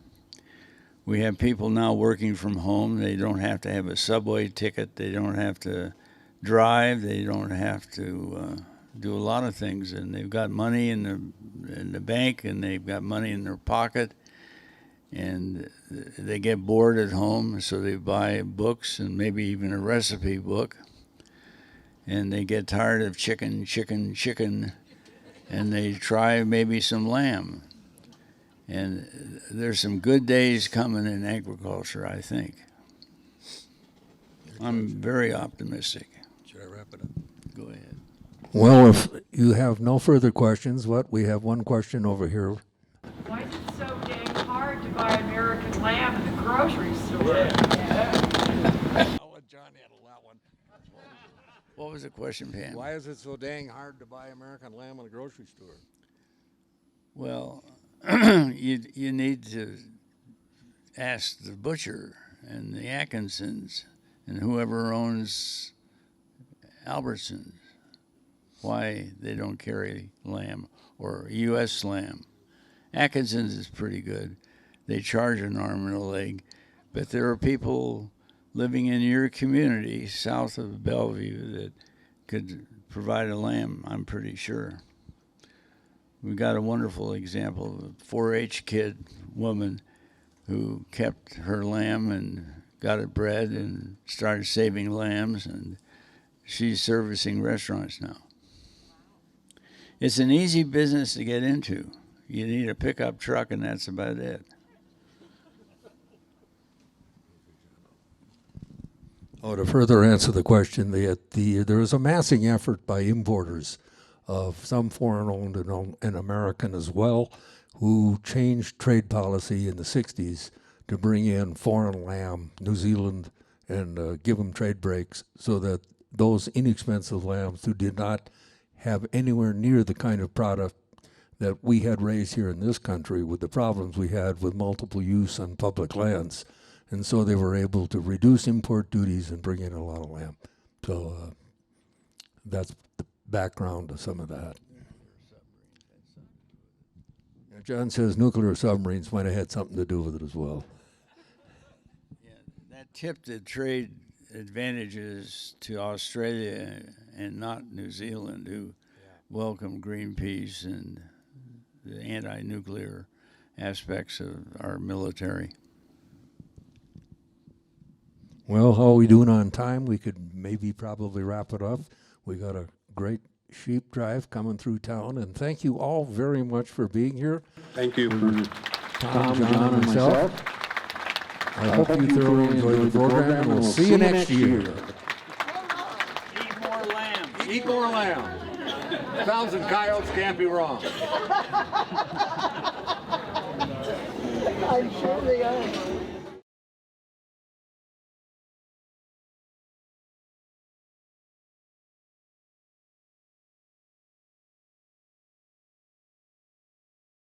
we have people now working from home. They don't have to have a subway ticket. They don't have to drive. They don't have to do a lot of things. And they've got money in the bank, and they've got money in their pocket. And they get bored at home, so they buy books and maybe even a recipe book. And they get tired of chicken, and they try maybe some lamb. And there's some good days coming in agriculture, I think. I'm very optimistic. Should I wrap it up? Go ahead. Well, if you have no further questions, we have one question over here. Why is it so dang hard to buy American lamb in the grocery store? I'll let John handle that one. What was the question, Pam? Why is it so dang hard to buy American lamb in a grocery store? Well, you need to ask the butcher and the Atkinsons and whoever owns Albertsons why they don't carry lamb or U.S. lamb. Atkinson's is pretty good. They charge an arm and a leg, but there are people living in your community south of Bellevue that could provide a lamb, I'm pretty sure. We got a wonderful example of a 4-H woman who kept her lamb and got it bred and started saving lambs, and she's servicing restaurants now. It's an easy business to get into. You need a pickup truck, and that's about it. Oh, to further answer the question, there is a massing effort by importers of some foreign-owned and American as well, who changed trade policy in the 60s to bring in foreign lamb, New Zealand, and give them trade breaks so that those inexpensive lambs who did not have anywhere near the kind of product that we had raised here in this country with the problems we had with multiple use on public lands. And so they were able to reduce import duties and bring in a lot of lamb. So that's the background to some of that. Now, John says nuclear submarines might have had something to do with it as well. That tipped the trade advantages to Australia and not New Zealand, who welcomed Greenpeace and the anti-nuclear aspects of our military. Well, how are we doing on time? We could maybe probably wrap it up. We got a great sheep drive coming through town, and thank you all very much for being here. Thank you. Tom, John, and myself. I hope you thoroughly enjoyed the program, and we'll see you next year. Eat more lamb. Eat more lamb. 1,000 coyotes can't be wrong. I'm sure they are.